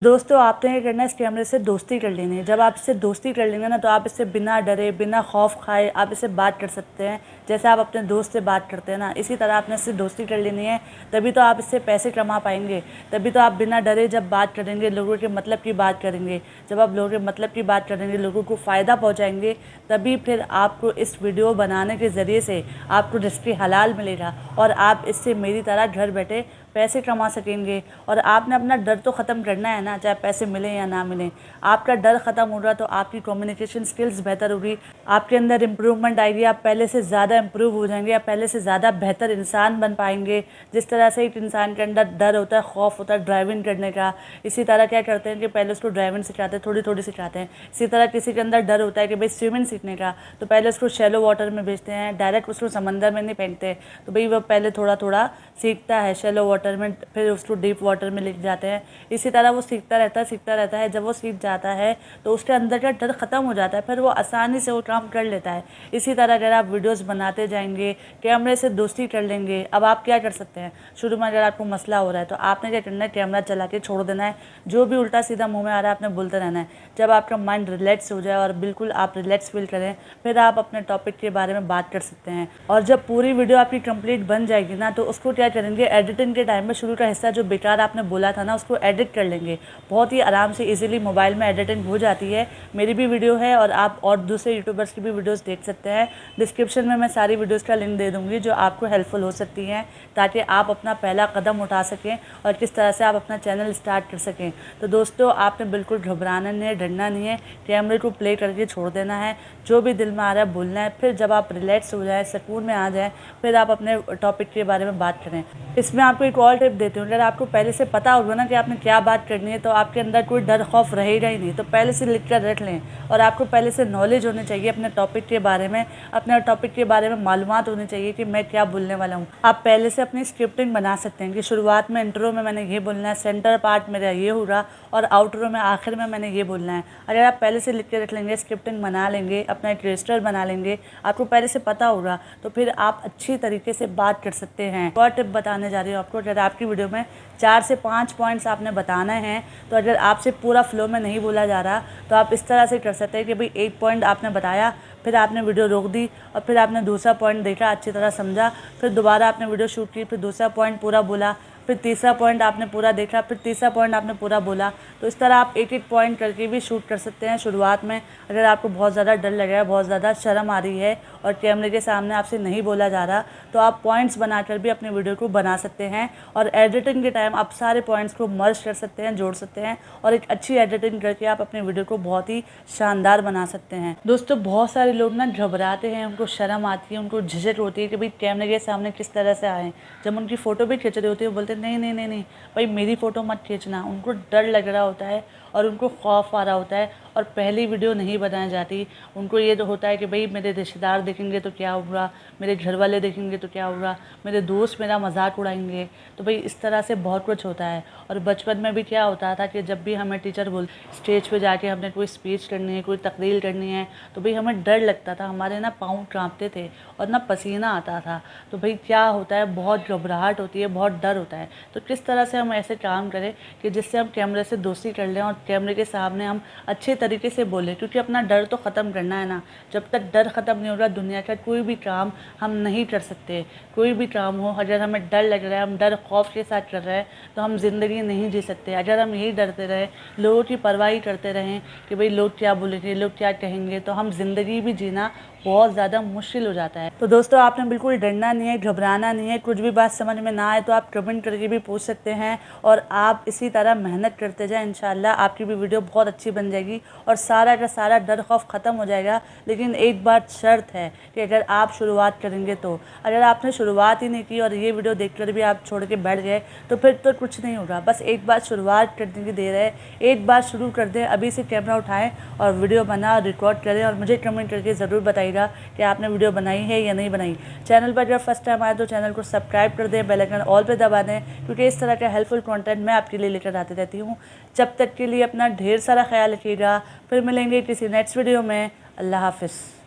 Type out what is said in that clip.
दोस्तों आपने क्या करना है, इस कैमरे से दोस्ती कर लेनी है। जब आप इससे दोस्ती कर लेंगे ना तो आप इससे बिना डरे बिना खौफ खाए आप इससे बात कर सकते हैं। जैसे आप अपने दोस्त से बात करते हैं ना, इसी तरह आपने इससे दोस्ती कर लेनी है। तभी तो आप इससे पैसे कमा पाएंगे, तभी तो आप बिना डरे जब बात करेंगे, लोगों के मतलब की बात करेंगे। जब आप लोगों के मतलब की बात करेंगे, लोगों को फ़ायदा पहुँचाएंगे, तभी फिर आपको इस वीडियो बनाने के ज़रिए से आपको रिज़्क़ हलाल मिलेगा और आप इससे मेरी तरह घर बैठे पैसे कमा सकेंगे। और आपने अपना डर तो ख़त्म करना है ना, चाहे पैसे मिलें या ना मिलें। आपका डर ख़त्म होगा तो आपकी कम्युनिकेशन स्किल्स बेहतर होगी, आपके अंदर इम्प्रूवमेंट आएगी, आप पहले से ज़्यादा इम्प्रूव हो जाएंगे, आप पहले से ज़्यादा बेहतर इंसान बन पाएंगे। जिस तरह से एक इंसान के अंदर डर होता है, खौफ होता है ड्राइविंग करने का, इसी तरह क्या करते हैं कि पहले उसको ड्राइविंग सिखाते हैं, थोड़ी थोड़ी सिखाते हैं। इसी तरह किसी के अंदर डर होता है कि भाई स्विमिंग सीखने का, तो पहले उसको शैलो वाटर में भेजते हैं, डायरेक्ट उसको समंदर में नहीं फेंकते। तो भाई वो पहले थोड़ा थोड़ा सीखता है शैलो वाटर में, फिर उसको डीप वाटर में लेके जाते हैं। इसी तरह वो सीखता रहता है। जब वो सीख जाता है तो उसके अंदर का डर ख़त्म हो जाता है, फिर वो आसानी से वो काम कर लेता है। इसी तरह अगर आप वीडियोस बनाते जाएंगे, कैमरे से दोस्ती कर लेंगे। अब आप क्या कर सकते हैं, शुरू में अगर आपको मसला हो रहा है तो आपने क्या करना है, कैमरा चला के छोड़ देना है। जो भी उल्टा सीधा मुँह में आ रहा है आपने बोलते रहना है। जब आपका माइंड रिलैक्स हो जाए और बिल्कुल आप रिलैक्स फील करें, फिर आप अपने टॉपिक के बारे में बात कर सकते हैं। और जब पूरी वीडियो आपकी कंप्लीट बन जाएगी ना, तो उसको क्या करेंगे, एडिटिंग के टाइम में शुरू का हिस्सा जो बेकार आपने बोला था ना, उसको एडिट कर लेंगे। बहुत ही आराम से इजीली मोबाइल में एडिटिंग हो जाती है। मेरी भी वीडियो है और आप और दूसरे यूट्यूबर्स की भी वीडियोस देख सकते हैं। डिस्क्रिप्शन में मैं सारी वीडियोस का लिंक दे दूँगी जो आपको हेल्पफुल हो सकती हैं, ताकि आप अपना पहला कदम उठा सकें और किस तरह से आप अपना चैनल स्टार्ट कर सकें। तो दोस्तों आपने बिल्कुल घबराना नहीं है, डरना नहीं है, कैमरे को प्ले करके छोड़ देना है। जो भी दिल में आ रहा है बोलना है। फिर जब आप रिलैक्स हो जाए, सुकून में आ जाए, फिर आप अपने टॉपिक के बारे में बात करें। इसमें आपको एक और टिप देती हूँ, अगर आपको पहले से पता होगा ना कि आपने क्या बात करनी है, तो आपके अंदर कोई डर खौफ रहेगा ही नहीं। तो पहले से लिख कर रख लें और आपको पहले से नॉलेज होनी चाहिए अपने टॉपिक के बारे में, अपने टॉपिक के बारे में मालूमात होनी चाहिए कि मैं क्या बोलने वाला हूँ। आप पहले से अपनी स्क्रिप्टिंग बना सकते हैं कि शुरुआत में इंट्रो में मैंने ये बोलना है, सेंटर पार्ट मेरा ये होगा और आउटरो में आखिर में मैंने ये बोलना है। अगर आप पहले से लिख के रख लेंगे, स्क्रिप्टिंग बना लेंगे, अपना एक रजिस्टर बना लेंगे, आपको पहले से पता होगा, तो फिर आप अच्छी तरीके से बात कर सकते हैं। और टिप बताने जा रही हूँ आपको, अगर आपकी वीडियो में 4 से 5 पॉइंट्स आपने बताना है, तो अगर आपसे पूरा फ्लो में नहीं बोला जा रहा, तो आप इस तरह से कर सकते हैं कि भाई एक पॉइंट आपने बताया, फिर आपने वीडियो रोक दी और फिर आपने दूसरा पॉइंट देखा, अच्छी तरह समझा, फिर दोबारा आपने वीडियो शूट की, फिर दूसरा पॉइंट पूरा बोला, फिर तीसरा पॉइंट आपने पूरा देखा, फिर तीसरा पॉइंट आपने पूरा बोला। तो इस तरह आप एक एक पॉइंट करके भी शूट कर सकते हैं शुरुआत में। अगर आपको बहुत ज़्यादा डर लग रहा है, बहुत ज़्यादा शर्म आ रही है और कैमरे के सामने आपसे नहीं बोला जा रहा, तो आप पॉइंट्स बनाकर भी अपने वीडियो को बना सकते हैं। और एडिटिंग के टाइम आप सारे पॉइंट्स को मर्ज कर सकते हैं, जोड़ सकते हैं और एक अच्छी एडिटिंग करके आप अपने वीडियो को बहुत ही शानदार बना सकते हैं। दोस्तों बहुत सारे लोग ना घबराते हैं, उनको शर्म आती है, उनको झिझक होती है कि भाई कैमरे के सामने किस तरह से आएँ। जब उनकी फ़ोटो भी खींच रही होती है, बोलते नहीं नहीं नहीं नहीं भाई मेरी फ़ोटो मत खींचना। उनको डर लग रहा होता है और उनको खौफ आ रहा होता है और पहली वीडियो नहीं बनाई जाती। उनको ये तो होता है कि भाई मेरे रिश्तेदार देखेंगे तो क्या होगा, मेरे घर वाले देखेंगे तो क्या होगा, मेरे दोस्त मेरा मजाक उड़ाएंगे। तो भाई इस तरह से बहुत कुछ होता है। और बचपन में भी क्या होता था कि जब भी हमें टीचर बोल स्टेज पे जाके हमने कोई स्पीच करनी है, कोई तकरीर करनी है, तो भाई हमें डर लगता था, हमारे ना पाँव कांपते थे और ना पसीना आता था। तो भाई क्या होता है, बहुत घबराहट होती है, बहुत डर होता है। तो किस तरह से हम ऐसे काम करें कि जिससे हम कैमरे से दोस्ती कर लें और कैमरे के सामने हम अच्छे तरीके से बोलें, क्योंकि अपना डर तो ख़त्म करना है ना। जब तक डर ख़त्म नहीं होगा, दुनिया का कोई भी काम हम नहीं कर सकते। कोई भी काम हो, अगर हमें डर लग रहा है, हम डर खौफ के साथ कर रहे हैं, तो हम ज़िंदगी नहीं जी सकते। अगर हम यही डरते रहे, लोगों की परवाह करते रहें कि भाई लोग क्या बोलेंगे, लोग क्या कहेंगे, तो हम ज़िंदगी भी जीना बहुत ज़्यादा मुश्किल हो जाता है। तो दोस्तों आपने बिल्कुल डरना नहीं है, घबराना नहीं है। कुछ भी बात समझ में ना आए तो आप कमेंट करके भी पूछ सकते हैं और आप इसी तरह मेहनत करते जाएं, इंशाल्लाह आपकी भी वीडियो बहुत अच्छी बन जाएगी और सारा का सारा डर खौफ ख़त्म हो जाएगा। लेकिन एक बात शर्त है कि अगर आप शुरुआत करेंगे तो, अगर आपने शुरुआत ही नहीं की और ये वीडियो देखकर भी आप छोड़ के बैठ गए, तो फिर तो कुछ नहीं होगा। बस एक बार शुरुआत करने की देर है, एक बार शुरू कर दें, अभी से कैमरा उठाएँ और वीडियो बना रिकॉर्ड करें और मुझे कमेंट करके ज़रूर बताइए कि आपने वीडियो बनाई है या नहीं बनाई। चैनल पर जब फर्स्ट टाइम आए तो चैनल को सब्सक्राइब कर दें, बेल आइकन ऑल पे दबा दें, क्योंकि इस तरह का हेल्पफुल कंटेंट मैं आपके लिए लेकर आती रहती हूँ। जब तक के लिए अपना ढेर सारा ख्याल रखिएगा, फिर मिलेंगे किसी नेक्स्ट वीडियो में। अल्लाह हाफ़िज़।